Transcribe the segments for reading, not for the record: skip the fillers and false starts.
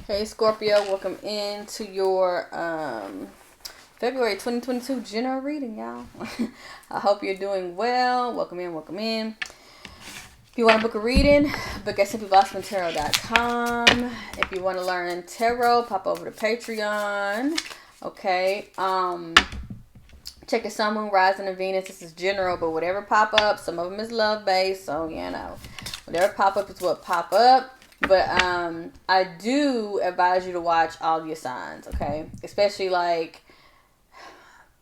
Hey Scorpio, welcome into your February 2022 general reading, y'all. I hope you're doing well. Welcome in, welcome in. If you want to book a reading, book at simplyblossomingtarot.com. If you want to learn tarot, pop over to Patreon. Okay. Check the Sun, Moon, Rising, and Venus. This is general, but whatever pop up, some of them is love based, so whatever pop up is what pop up. But I do advise you to watch all your signs, okay? Especially like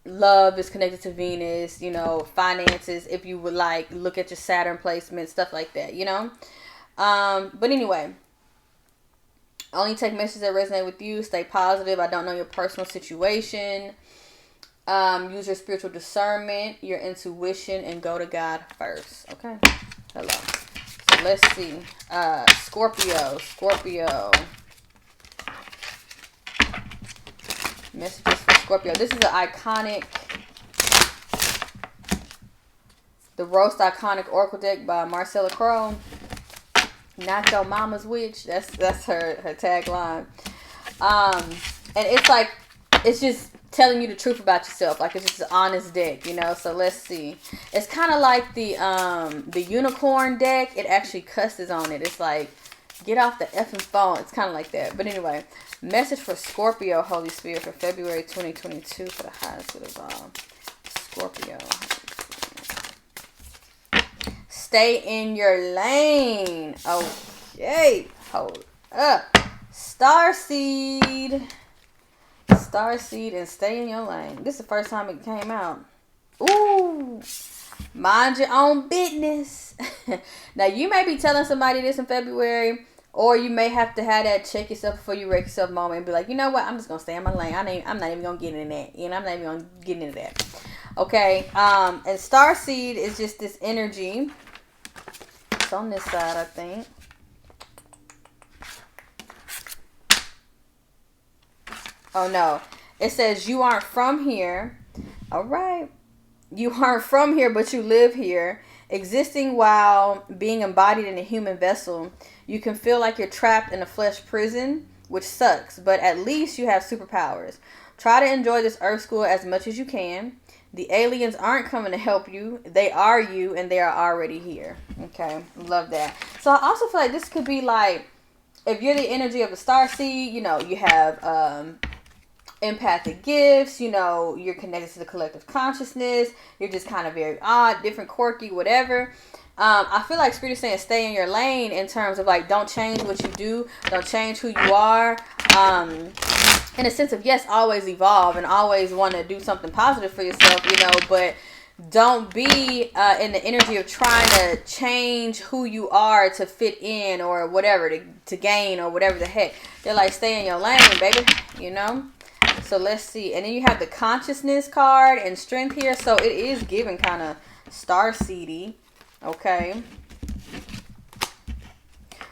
love is connected to Venus, finances, if you would like, look at your Saturn placement, stuff like that, But anyway, only take messages that resonate with you. Stay positive. I don't know your personal situation. Use your spiritual discernment, your intuition, and go to God first, okay? Hello. So let's see. Scorpio. Messages for Scorpio. This is an iconic, the Roast Iconic Oracle deck by Marcella Crowe. Not your mama's witch. That's her tagline. And it's just telling you the truth about yourself. Like, it's just an honest deck, So let's see. It's kind of like the unicorn deck. It actually cusses on it. It's like, get off the effing phone. It's kind of like that. But anyway, message for Scorpio, Holy Spirit, for February 2022 for the highest good of all. Scorpio. Stay in your lane. Okay. Hold up. Starseed, and stay in your lane. This is the first time it came out. Ooh. Mind your own business. Now, you may be telling somebody this in February, or you may have to have that check yourself before you wreck yourself moment and be like, you know what? I'm just going to stay in my lane. I'm not even going to get into that. I'm not even going to get into that. Okay. And Starseed is just this energy. It's on this side, I think. Oh, no. It says you aren't from here. All right. You aren't from here, but you live here. Existing while being embodied in a human vessel. You can feel like you're trapped in a flesh prison, which sucks. But at least you have superpowers. Try to enjoy this Earth school as much as you can. The aliens aren't coming to help you. They are you, and they are already here. Okay. Love that. So I also feel like this could be like, if you're the energy of a starseed, you have empathic gifts, you're connected to the collective consciousness, you're just kind of very odd, different, quirky, whatever. I feel like Spirit is saying stay in your lane in terms of like, don't change what you do, don't change who you are. In a sense of, yes, always evolve and always want to do something positive for yourself, but don't be in the energy of trying to change who you are to fit in or whatever, to gain or whatever the heck. They're like, stay in your lane, baby, So let's see. And then you have the consciousness card and strength here. So it is giving kind of starseedy. Okay.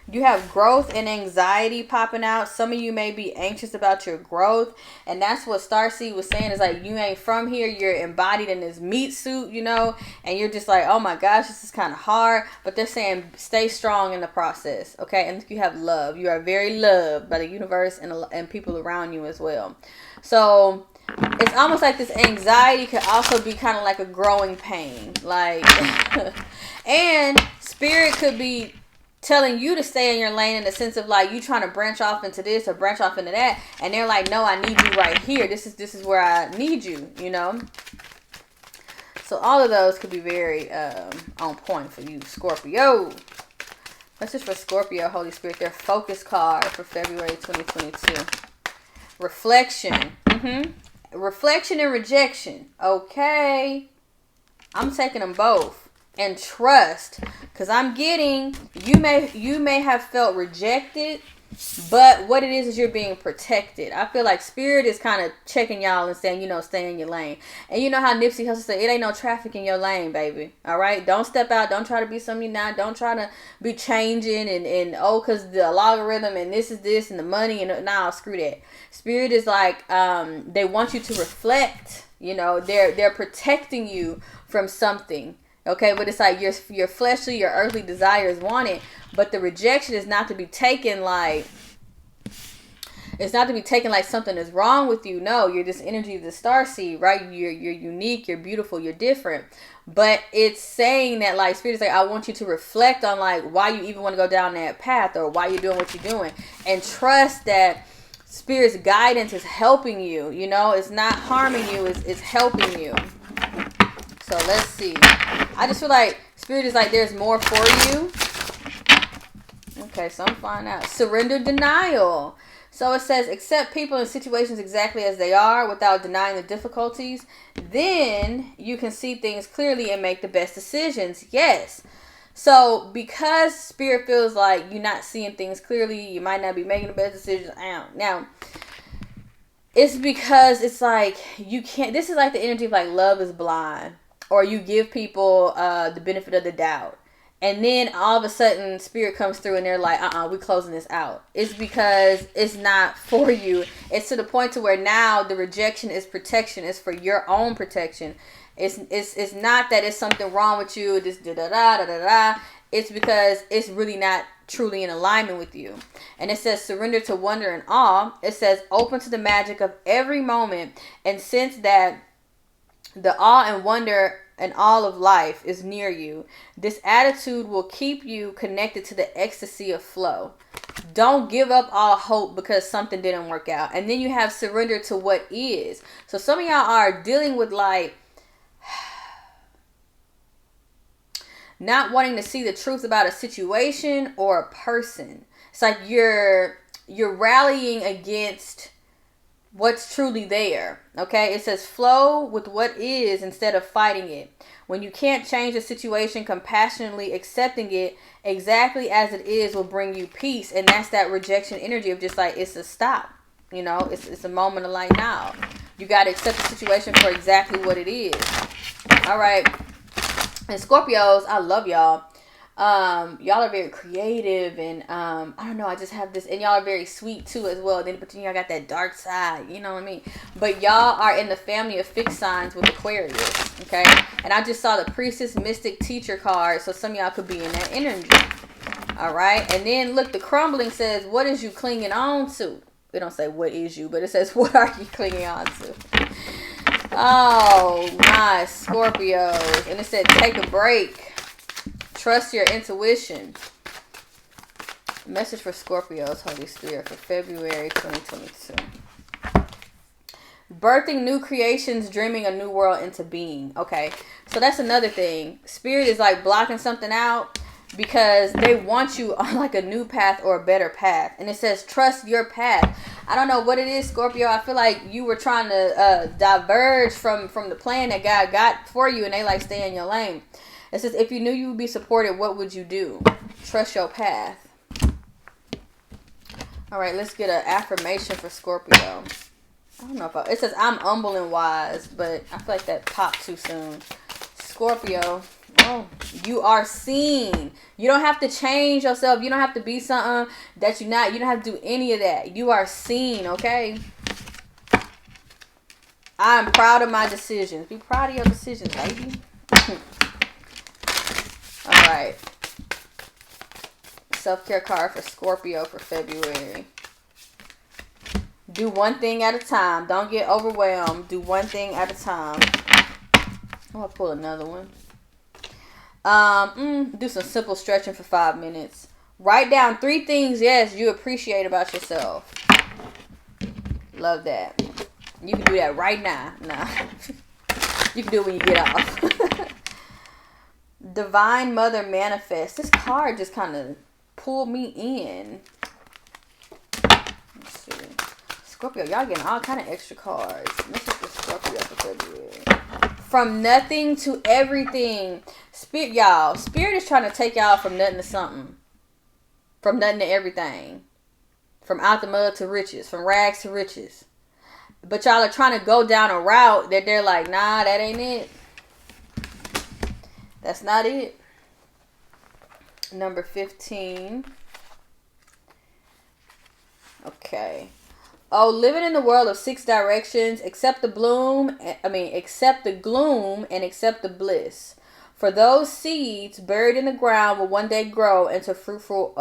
You have growth and anxiety popping out. Some of you may be anxious about your growth. And that's what Starseed was saying. Is like, you ain't from here. You're embodied in this meat suit, And you're just like, oh my gosh, this is kind of hard. But they're saying stay strong in the process. Okay. And you have love. You are very loved by the universe and people around you as well. So it's almost like this anxiety could also be kind of like a growing pain. Like, and Spirit could be telling you to stay in your lane in the sense of like you trying to branch off into this or branch off into that, and they're like, no, I need you right here. This is where I need you, So all of those could be very on point for you, Scorpio. That's just for Scorpio, Holy Spirit. Their focus card for February 2022. Reflection. Reflection and rejection. Okay. I'm taking them both. And trust, because I'm getting, you may have felt rejected, but what it is you're being protected. I feel like Spirit is kind of checking y'all and saying, stay in your lane. And you know how Nipsey Hussle said, it ain't no traffic in your lane, baby. All right? Don't step out. Don't try to be something you're not. Don't try to be changing and because the logarithm and this is this and the money and nah, screw that. Spirit is like, they want you to reflect, they're protecting you from something. Okay, but it's like your fleshly, your earthly desires want it, but the rejection is not to be taken like It's not to be taken like something is wrong with you. No, you're this energy of the starseed, right? You're unique, you're beautiful, you're different. But it's saying that, like, Spirit is like, I want you to reflect on, like, why you even want to go down that path, or why you're doing what you're doing, and trust that Spirit's guidance is helping you. You know, it's not harming you, it's helping you. So let's see. I just feel like Spirit is like, there's more for you. Okay, so I'm finding out. Surrender denial. So it says, accept people and situations exactly as they are without denying the difficulties. Then you can see things clearly and make the best decisions. Yes. So because Spirit feels like you're not seeing things clearly, you might not be making the best decisions. Now, it's because it's like you can't. This is like the energy of like love is blind, or you give people the benefit of the doubt. And then all of a sudden, Spirit comes through and they're like, we're closing this out. It's because it's not for you. It's to the point to where now the rejection is protection. It's for your own protection. It's not that it's something wrong with you. This da-da-da. It's because it's really not truly in alignment with you. And it says, surrender to wonder and awe. It says, open to the magic of every moment and sense that the awe and wonder and all of life is near you. This attitude will keep you connected to the ecstasy of flow. Don't give up all hope because something didn't work out. And then you have surrender to what is. So some of y'all are dealing with like not wanting to see the truth about a situation or a person. It's like you're rallying against what's truly there. Okay, it says flow with what is instead of fighting it. When you can't change a situation, compassionately accepting it exactly as it is will bring you peace. And that's that rejection energy of just like, it's a stop. You know, it's a moment of like, now you got to accept the situation for exactly what it is. All right. And Scorpios, I love y'all. Y'all are very creative, and I don't know, I just have this, and y'all are very sweet too as well. Then, but then y'all got that dark side, you know what I mean? But y'all are in the family of fixed signs with Aquarius, okay? And I just saw the Priestess, Mystic, Teacher card, so some of y'all could be in that energy. All right, and then look, the crumbling says, what is you clinging on to? It don't say what is you, but it says, what are you clinging on to? Oh my Scorpios. And it said, take a break. Trust your intuition. Message for Scorpios, Holy Spirit, for February 2022. Birthing new creations, dreaming a new world into being. Okay, so that's another thing. Spirit is like blocking something out because they want you on like a new path or a better path. And it says, trust your path. I don't know what it is, Scorpio. I feel like you were trying to diverge from the plan that God got for you, and they like stay in your lane. It says, if you knew you would be supported, what would you do? Trust your path. All right, let's get an affirmation for Scorpio. I don't know if it says, I'm humble and wise, but I feel like that popped too soon. Scorpio, oh, you are seen. You don't have to change yourself. You don't have to be something that you're not. You don't have to do any of that. You are seen, okay? I'm proud of my decisions. Be proud of your decisions, lady. All right. Self-care card for Scorpio for February. Do one thing at a time. Don't get overwhelmed. Do one thing at a time. I'm going to pull another one. Do some simple stretching for 5 minutes. Write down 3 things, yes, you appreciate about yourself. Love that. You can do that right now. Nah. You can do it when you get off. Divine Mother Manifest. This card just kind of pulled me in. Let's see. Scorpio, y'all getting all kind of extra cards. This is for Scorpio for February. From nothing to everything. Spirit, y'all. Spirit is trying to take y'all from nothing to something. From nothing to everything. From out the mud to riches. From rags to riches. But y'all are trying to go down a route that they're like, nah, that ain't it. That's not it. Number 15. Okay. Oh, living in the world of 6 directions. Accept the gloom and accept the bliss. For those seeds buried in the ground will one day grow into fruitful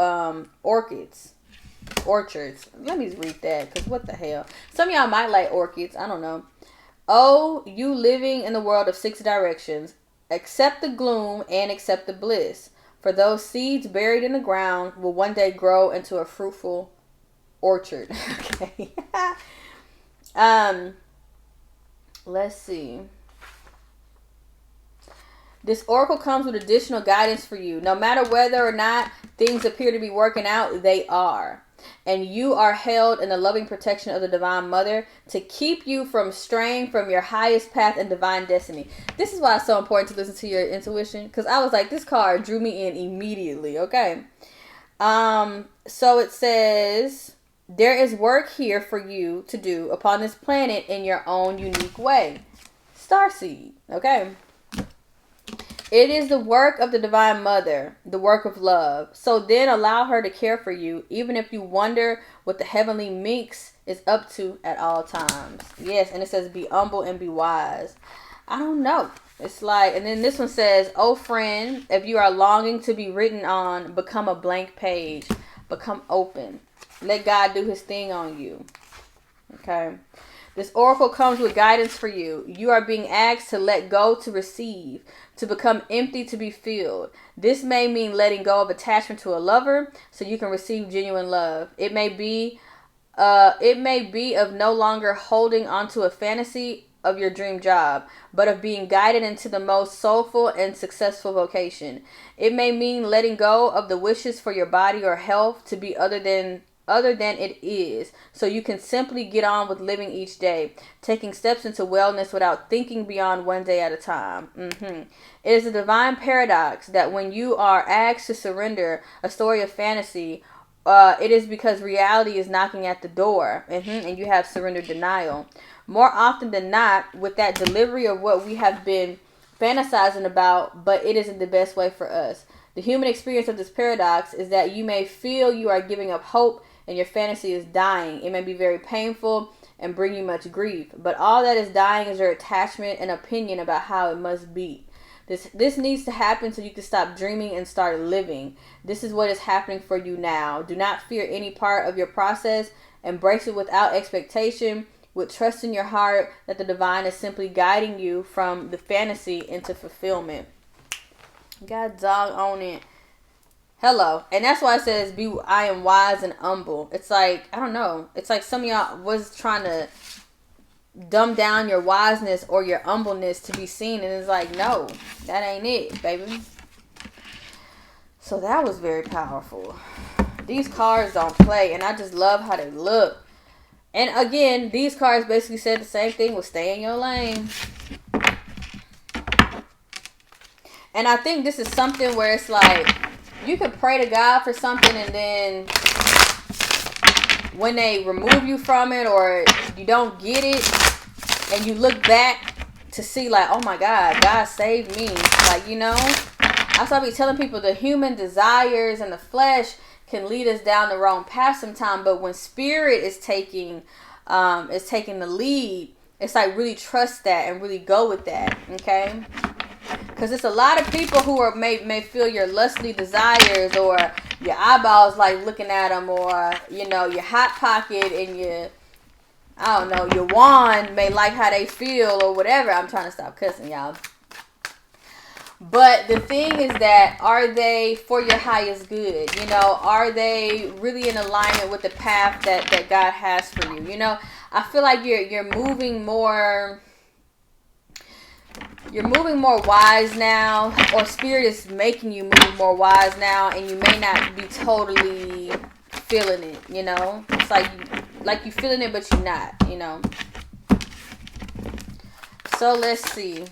orchids. Orchards. Let me read that, because what the hell? Some of y'all might like orchids. I don't know. Oh, you living in the world of 6 directions. Accept the gloom and accept the bliss. For those seeds buried in the ground will one day grow into a fruitful orchard. Okay. Let's see. This oracle comes with additional guidance for you. No matter whether or not things appear to be working out, they are. And you are held in the loving protection of the Divine Mother to keep you from straying from your highest path and divine destiny. This is why it's so important to listen to your intuition. Because I was like, this card drew me in immediately. Okay. So it says, there is work here for you to do upon this planet in your own unique way. Starseed. Okay. It is the work of the Divine Mother, the work of love. So then allow her to care for you, even if you wonder what the heavenly minx is up to at all times. Yes, and it says be humble and be wise. I don't know. It's like, and then this one says, oh friend, if you are longing to be written on, become a blank page. Become open. Let God do his thing on you. Okay. This oracle comes with guidance for you. You are being asked to let go to receive, to become empty to be filled. This may mean letting go of attachment to a lover so you can receive genuine love. It may be of no longer holding onto a fantasy of your dream job, but of being guided into the most soulful and successful vocation. It may mean letting go of the wishes for your body or health to be other than it is, so you can simply get on with living each day, taking steps into wellness without thinking beyond one day at a time. It is a divine paradox that when you are asked to surrender a story of fantasy, it is because reality is knocking at the door, and you have surrendered denial. More often than not, with that delivery of what we have been fantasizing about, but it isn't the best way for us. The human experience of this paradox is that you may feel you are giving up hope and your fantasy is dying. It may be very painful and bring you much grief, but all that is dying is your attachment and opinion about how it must be. This needs to happen so you can stop dreaming and start living. This is what is happening for you now. Do not fear any part of your process. Embrace it without expectation, with trust in your heart that the divine is simply guiding you from the fantasy into fulfillment. God dog on it. Hello. And that's why it says, I am wise and humble. It's like, I don't know. It's like some of y'all was trying to dumb down your wiseness or your humbleness to be seen. And it's like, no, that ain't it, baby. So that was very powerful. These cards don't play. And I just love how they look. And again, these cards basically said the same thing with stay in your lane. And I think this is something where it's like, you can pray to God for something, and then when they remove you from it or you don't get it, and you look back to see like, oh my God, God saved me. Like, you know, I be telling people the human desires and the flesh can lead us down the wrong path sometime, but when spirit is taking the lead, it's like really trust that and really go with that. Okay. Because it's a lot of people who are may feel your lustly desires, or your eyeballs like looking at them, or, you know, your hot pocket and your, I don't know, your wand may like how they feel or whatever. I'm trying to stop cussing, y'all. But the thing is that, are they for your highest good? You know, are they really in alignment with the path that God has for you? You know, I feel like you're moving more... You're moving more wise now, or spirit is making you move more wise now, and you may not be totally feeling it, you know? It's like you feeling it, but you're not, you know? So let's see.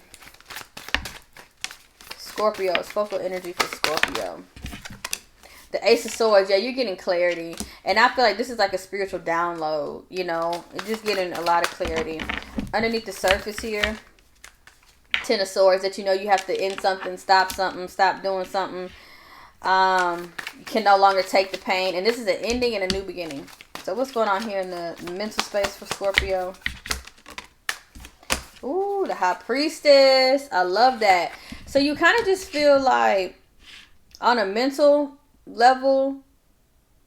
Scorpio, focal energy for Scorpio. The Ace of Swords, yeah, you're getting clarity. And I feel like this is like a spiritual download, you know? You're just getting a lot of clarity. Underneath the surface here, Ten of Swords, that you know you have to end something, stop doing something. You can no longer take the pain. And this is an ending and a new beginning. So what's going on here in the mental space for Scorpio? Ooh, the High Priestess. I love that. So you kind of just feel like on a mental level,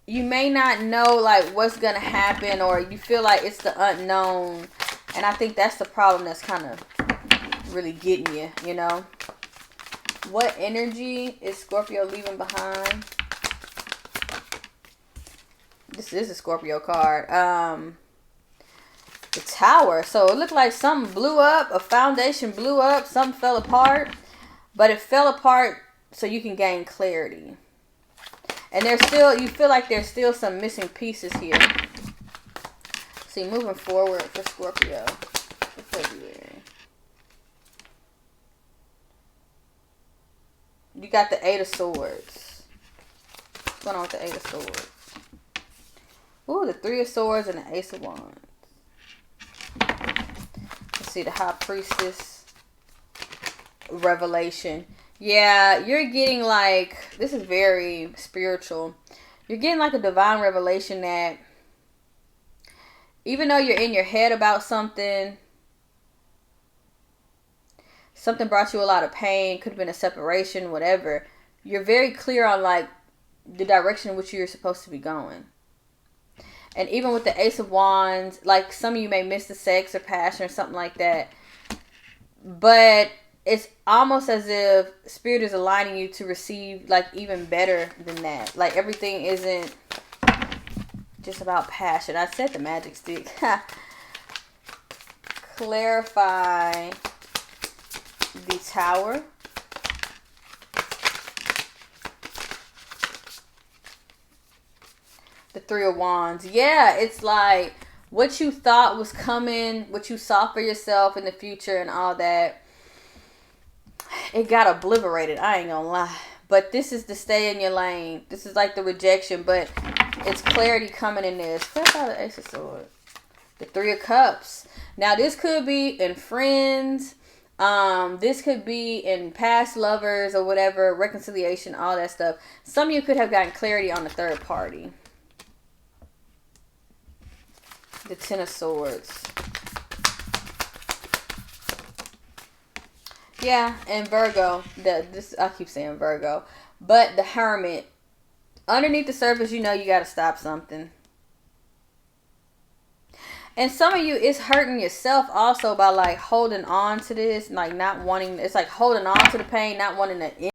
you may not know like what's gonna happen, or you feel like it's the unknown. And I think that's the problem that's kind of really getting you, you know. What energy is Scorpio leaving behind? This is a Scorpio card. The Tower. So it looked like something blew up. A foundation blew up. Something fell apart. But it fell apart so you can gain clarity. And there's still, you feel like there's still some missing pieces here. See, moving forward for Scorpio for February. You got the Eight of Swords. What's going on with the Eight of Swords? Ooh, the Three of Swords and the Ace of Wands. Let's see, the High Priestess. Revelation. Yeah, you're getting like, this is very spiritual. You're getting like a divine revelation that even though you're in your head about something, something brought you a lot of pain, could have been a separation, whatever, you're very clear on like the direction in which you're supposed to be going. And even with the Ace of Wands, like some of you may miss the sex or passion or something like that. But it's almost as if Spirit is aligning you to receive like even better than that. Like everything isn't just about passion. I said the magic stick. Clarify the Tower. The Three of Wands. Yeah, it's like what you thought was coming, what you saw for yourself in the future and all that, it got obliterated. I ain't gonna lie. But this is to stay in your lane. This is like the rejection, but it's clarity coming in this. Clarify the Ace of Swords. The Three of Cups. Now this could be in friends. This could be in past lovers or whatever, reconciliation, all that stuff. Some of you could have gotten clarity on the third party. The Ten of Swords. Yeah, and Virgo. I keep saying Virgo. But the Hermit. Underneath the surface, you know you got to stop something. And some of you, it's hurting yourself also by like holding on to this. Like not wanting, it's like holding on to the pain, not wanting to end